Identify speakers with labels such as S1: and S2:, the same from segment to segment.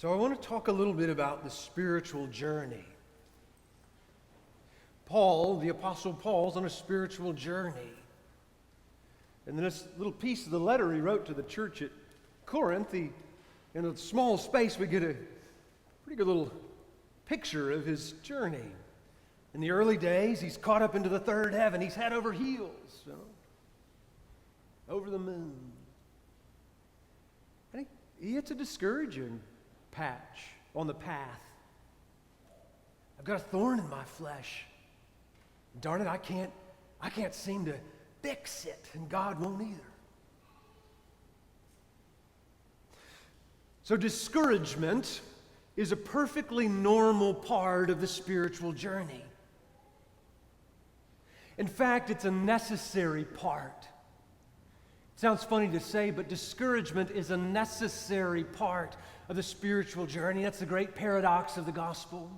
S1: So I want to talk a little bit about the spiritual journey. Paul, the Apostle Paul's on a spiritual journey. And in this little piece of the letter he wrote to the church at Corinth, in a small space we get a pretty good little picture of his journey. In the early days, he's caught up into the third heaven. He's head over heels, over the moon. And he hits a discouraging patch on the path. I've got a thorn in my flesh. Darn it, I can't seem to fix it, and God won't either. So discouragement is a perfectly normal part of the spiritual journey. In fact, it's a necessary part. It sounds funny to say, but discouragement is a necessary part of the spiritual journey. That's the great paradox of the gospel.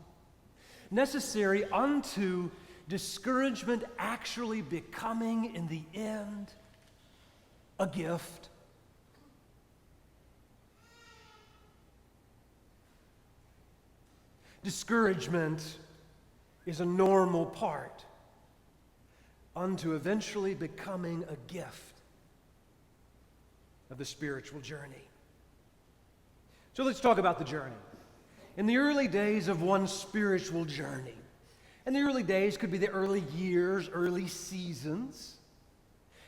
S1: Necessary unto discouragement actually becoming, in the end, a gift. Discouragement is a normal part unto eventually becoming a gift of the spiritual journey. So let's talk about the journey. In the early days of one's spiritual journey, and the early days could be the early years, early seasons.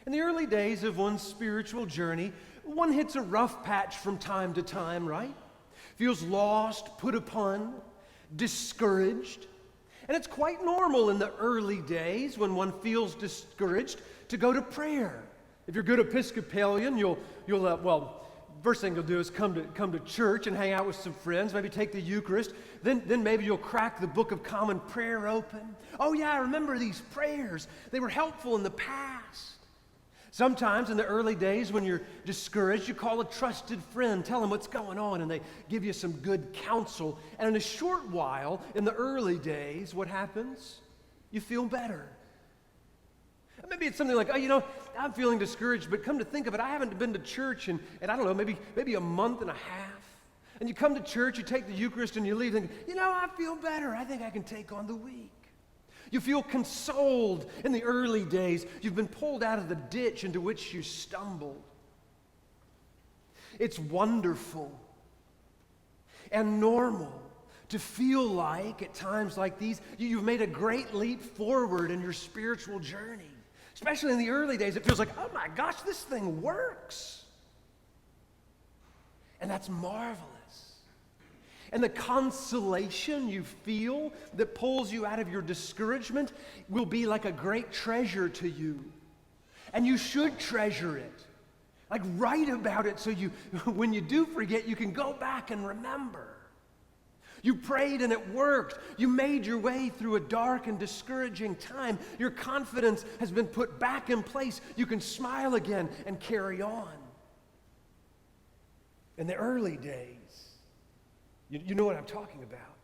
S1: In the early days of one's spiritual journey, one hits a rough patch from time to time, right? Feels lost, put upon, discouraged. And it's quite normal in the early days when one feels discouraged to go to prayer. If you're good Episcopalian, first thing you'll do is come to church and hang out with some friends, maybe take the Eucharist. Then maybe you'll crack the Book of Common Prayer open. Oh yeah, I remember these prayers. They were helpful in the past. Sometimes in the early days when you're discouraged, you call a trusted friend, tell them what's going on, and they give you some good counsel. And in a short while, in the early days, what happens? You feel better. Maybe it's something like, I'm feeling discouraged, but come to think of it, I haven't been to church in I don't know, maybe a month and a half. And you come to church, you take the Eucharist, and you leave thinking, I feel better. I think I can take on the week. You feel consoled in the early days. You've been pulled out of the ditch into which you stumbled. It's wonderful and normal to feel like, at times like these, you've made a great leap forward in your spiritual journey. Especially in the early days, it feels like, oh my gosh, this thing works. And that's marvelous. And the consolation you feel that pulls you out of your discouragement will be like a great treasure to you. And you should treasure it. Like write about it so when you do forget, you can go back and remember. You prayed and it worked. You made your way through a dark and discouraging time. Your confidence has been put back in place. You can smile again and carry on. In the early days, you know what I'm talking about.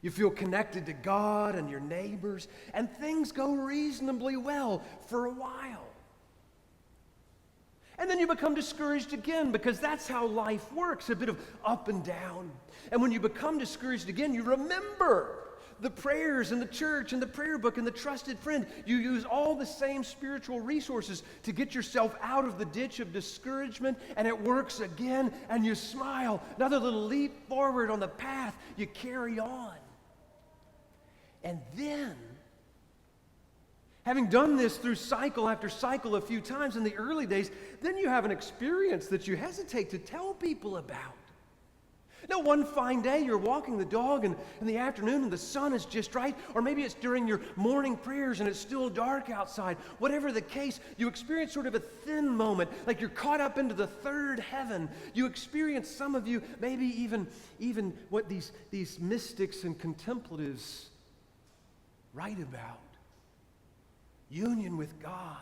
S1: You feel connected to God and your neighbors, and things go reasonably well for a while. And then you become discouraged again, because that's how life works, a bit of up and down. And when you become discouraged again, you remember the prayers and the church and the prayer book and the trusted friend. You use all the same spiritual resources to get yourself out of the ditch of discouragement, and it works again, and you smile. Another little leap forward on the path. You carry on. And then, having done this through cycle after cycle a few times in the early days, then you have an experience that you hesitate to tell people about. Now, one fine day, you're walking the dog in the afternoon and the sun is just right, or maybe it's during your morning prayers and it's still dark outside. Whatever the case, you experience sort of a thin moment, like you're caught up into the third heaven. You experience, some of you, maybe even what these mystics and contemplatives write about. Union with God.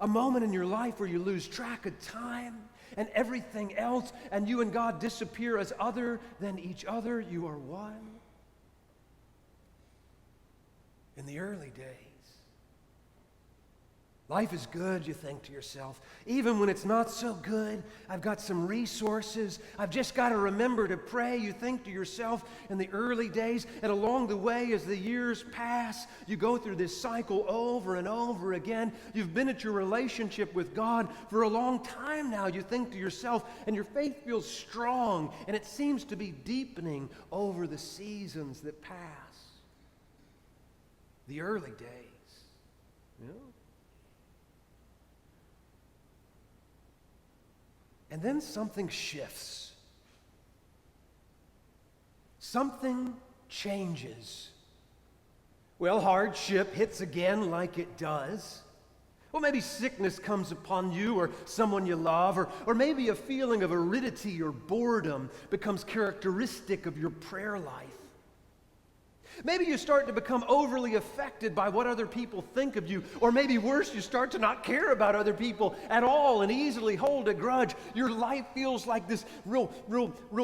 S1: A moment in your life where you lose track of time and everything else, and you and God disappear as other than each other. You are one. In the early days. Life is good, you think to yourself. Even when it's not so good, I've got some resources. I've just got to remember to pray, you think to yourself in the early days. And along the way, as the years pass, you go through this cycle over and over again. You've been at your relationship with God for a long time now, you think to yourself, and your faith feels strong, and it seems to be deepening over the seasons that pass. The early days, you know? And then something shifts. Something changes. Well, hardship hits again like it does. Well, maybe sickness comes upon you or someone you love, or maybe a feeling of aridity or boredom becomes characteristic of your prayer life. Maybe you start to become overly affected by what other people think of you. Or maybe worse, you start to not care about other people at all and easily hold a grudge. Your life feels like this real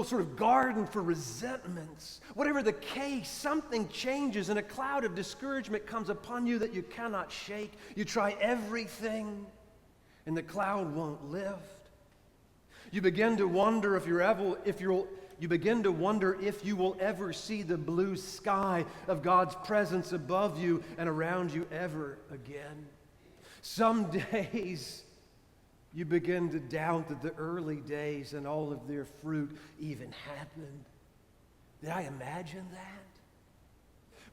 S1: sort of garden for resentments. Whatever the case, something changes and a cloud of discouragement comes upon you that you cannot shake. You try everything and the cloud won't lift. You begin to wonder if you will ever see the blue sky of God's presence above you and around you ever again. Some days you begin to doubt that the early days and all of their fruit even happened. Did I imagine that?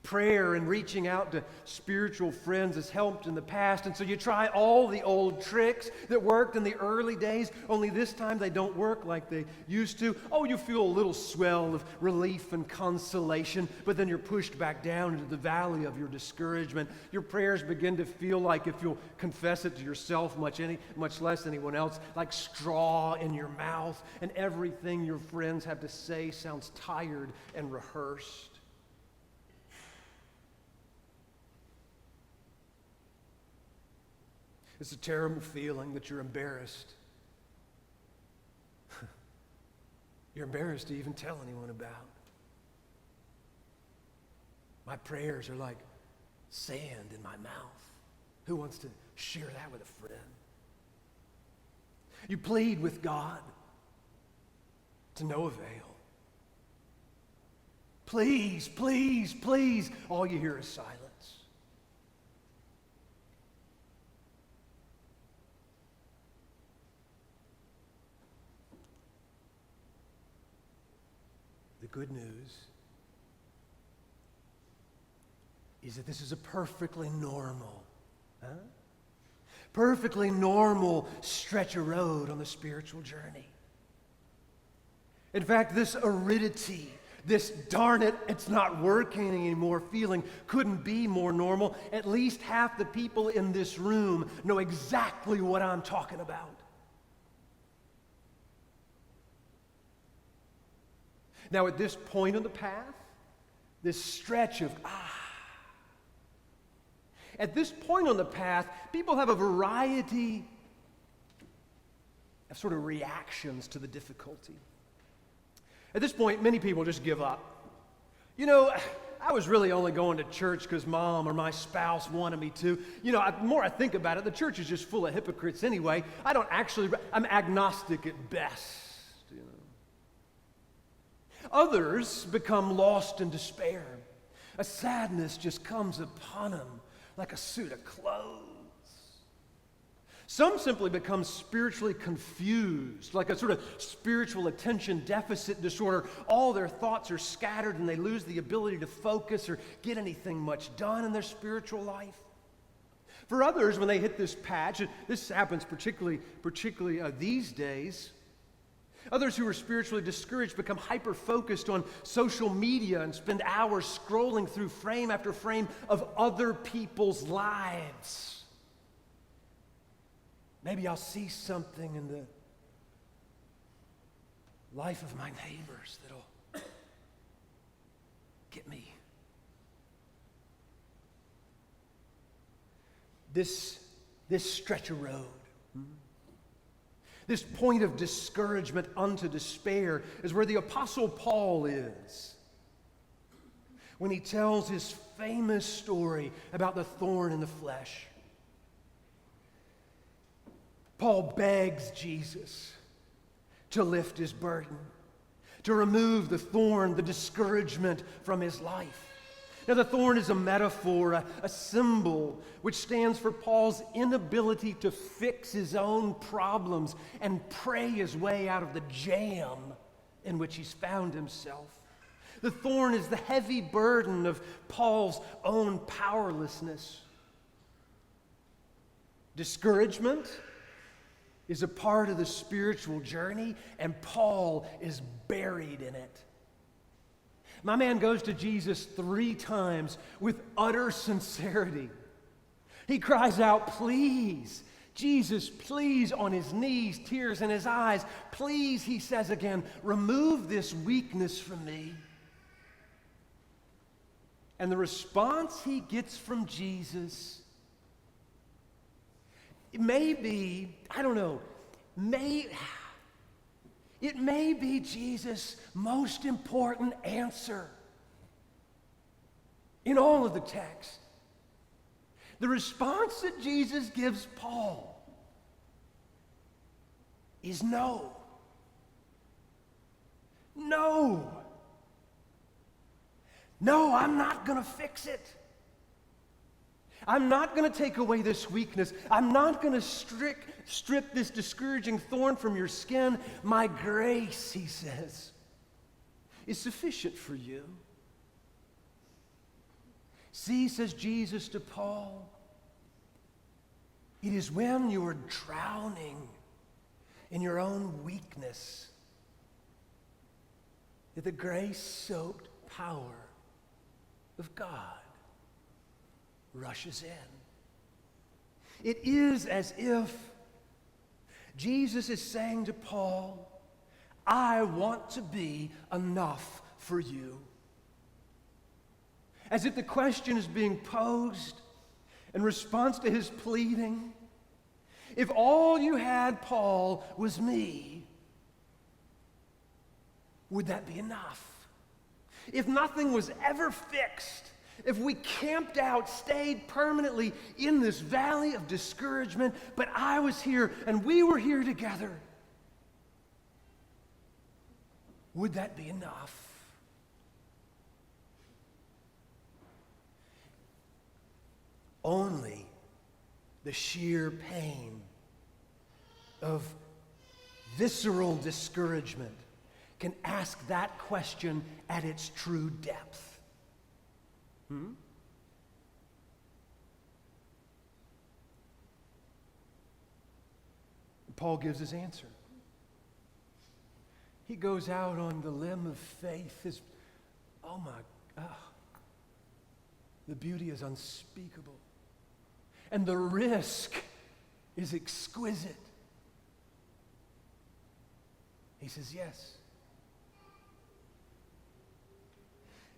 S1: Prayer and reaching out to spiritual friends has helped in the past, and so you try all the old tricks that worked in the early days, only this time they don't work like they used to. Oh, you feel a little swell of relief and consolation, but then you're pushed back down into the valley of your discouragement. Your prayers begin to feel like, if you'll confess it to yourself, much less anyone else, like straw in your mouth, and everything your friends have to say sounds tired and rehearsed. It's a terrible feeling that you're embarrassed. You're embarrassed to even tell anyone about. My prayers are like sand in my mouth. Who wants to share that with a friend? You plead with God to no avail. Please, please, please. All you hear is silence. The good news is that this is a perfectly normal stretch of road on the spiritual journey. In fact, this aridity, this darn it, it's not working anymore feeling couldn't be more normal. At least half the people in this room know exactly what I'm talking about. Now, at this point on the path, this stretch of at this point on the path, people have a variety of sort of reactions to the difficulty. At this point, many people just give up. You know, I was really only going to church because mom or my spouse wanted me to. You know, the more I think about it, the church is just full of hypocrites anyway. I'm agnostic at best. Others become lost in despair. A sadness just comes upon them like a suit of clothes. Some simply become spiritually confused, like a sort of spiritual attention deficit disorder. All their thoughts are scattered and they lose the ability to focus or get anything much done in their spiritual life. For others, when they hit this patch, this happens particularly these days, others who are spiritually discouraged become hyper-focused on social media and spend hours scrolling through frame after frame of other people's lives. Maybe I'll see something in the life of my neighbors that'll get me. This stretch of road, this point of discouragement unto despair, is where the Apostle Paul is when he tells his famous story about the thorn in the flesh. Paul begs Jesus to lift his burden, to remove the thorn, the discouragement from his life. Now, the thorn is a metaphor, a symbol, which stands for Paul's inability to fix his own problems and pray his way out of the jam in which he's found himself. The thorn is the heavy burden of Paul's own powerlessness. Discouragement is a part of the spiritual journey, and Paul is buried in it. My man goes to Jesus 3 times with utter sincerity. He cries out, "Please, Jesus, please," on his knees, tears in his eyes. "Please," he says again, "remove this weakness from me." And the response he gets from Jesus, it may be, I don't know, it may be Jesus' most important answer in all of the text. The response that Jesus gives Paul is no. No. No, I'm not going to fix it. I'm not going to take away this weakness. I'm not going to strip this discouraging thorn from your skin. My grace, he says, is sufficient for you. See, says Jesus to Paul, it is when you are drowning in your own weakness that the grace-soaked power of God rushes in. It is as if Jesus is saying to Paul, I want to be enough for you. As if the question is being posed in response to his pleading, if all you had, Paul, was me, would that be enough? If nothing was ever fixed, if we camped out, stayed permanently in this valley of discouragement, but I was here and we were here together, would that be enough? Only the sheer pain of visceral discouragement can ask that question at its true depth. Paul gives his answer. He goes out on the limb of faith. The beauty is unspeakable. And the risk is exquisite. He says, yes.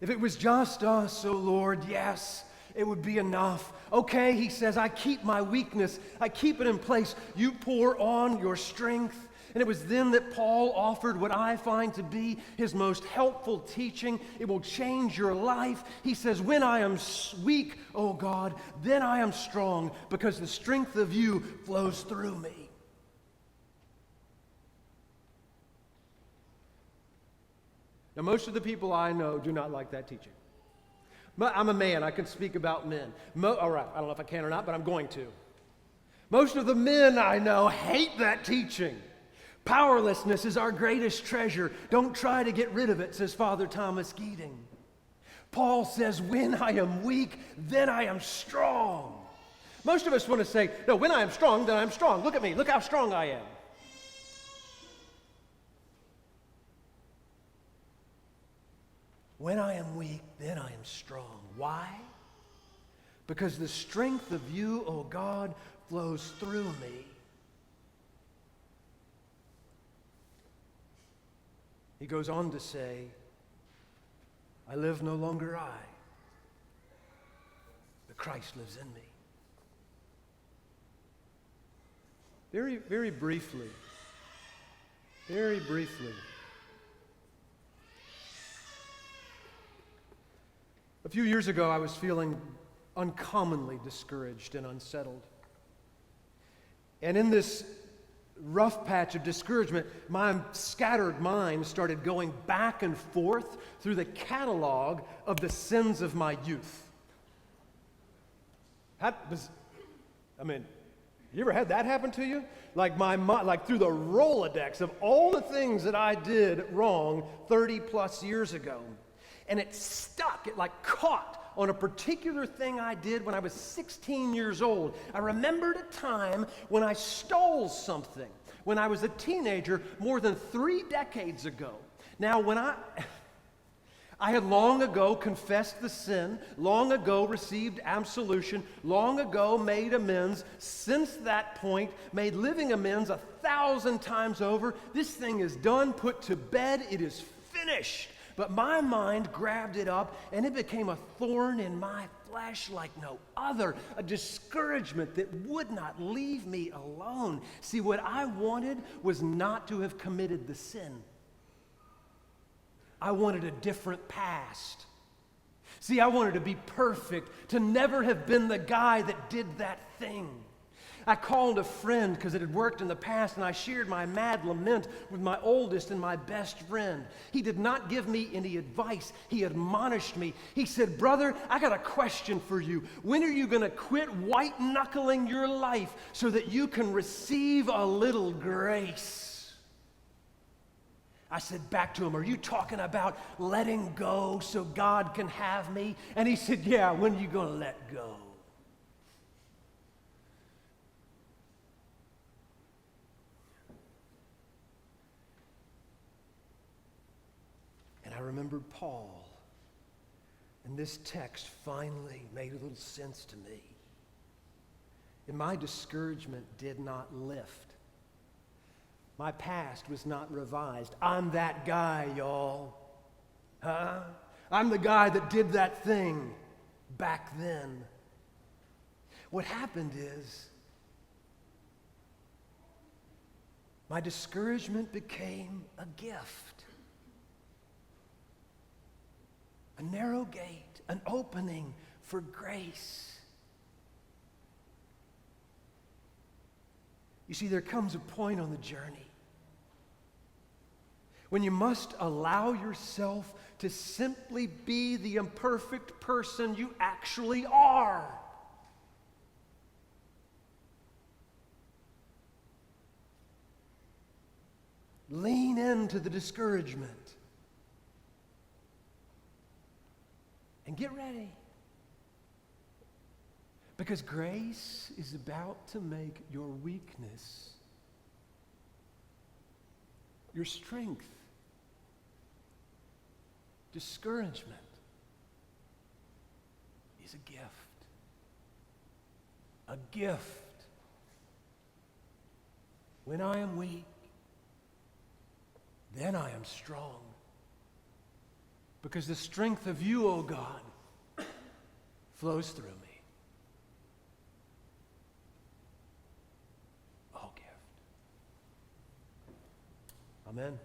S1: If it was just us, oh Lord, yes, it would be enough. Okay, he says, I keep my weakness. I keep it in place. You pour on your strength. And it was then that Paul offered what I find to be his most helpful teaching. It will change your life. He says, when I am weak, oh God, then I am strong, because the strength of you flows through me. Now, most of the people I know do not like that teaching. I'm a man. I can speak about men. All right, I don't know if I can or not, but I'm going to. Most of the men I know hate that teaching. Powerlessness is our greatest treasure. Don't try to get rid of it, says Father Thomas Keating. Paul says, when I am weak, then I am strong. Most of us want to say, no, when I am strong, then I'm strong. Look at me. Look how strong I am. When I am weak, then I am strong. Why? Because the strength of you, O God, flows through me. He goes on to say, I live no longer I, but Christ lives in me. Very briefly. A few years ago, I was feeling uncommonly discouraged and unsettled. And in this rough patch of discouragement, my scattered mind started going back and forth through the catalog of the sins of my youth. You ever had that happen to you? Like like through the Rolodex of all the things that I did wrong 30 plus years ago. And it stuck, it like caught on a particular thing I did when I was 16 years old. I remembered a time when I stole something when I was a teenager more than 3 decades ago. Now, when I had long ago confessed the sin, long ago received absolution, long ago made amends. Since that point, made living amends 1,000 times over. This thing is done, put to bed, it is finished. But my mind grabbed it up, and it became a thorn in my flesh like no other, a discouragement that would not leave me alone. See, what I wanted was not to have committed the sin. I wanted a different past. See, I wanted to be perfect, to never have been the guy that did that thing. I called a friend because it had worked in the past, and I shared my mad lament with my oldest and my best friend. He did not give me any advice. He admonished me. He said, "Brother, I got a question for you. When are you going to quit white-knuckling your life so that you can receive a little grace?" I said back to him, "Are you talking about letting go so God can have me?" And he said, "Yeah, when are you going to let go?" And I remembered Paul, and this text finally made a little sense to me. And my discouragement did not lift. My past was not revised. I'm that guy, y'all. I'm the guy that did that thing back then. What happened is, my discouragement became a gift. A narrow gate, an opening for grace. You see, there comes a point on the journey when you must allow yourself to simply be the imperfect person you actually are. Lean into the discouragement. And get ready. Because grace is about to make your weakness your strength. Discouragement is a gift. A gift. When I am weak, then I am strong. Because the strength of you, O God, flows through me. Oh, gift. Amen.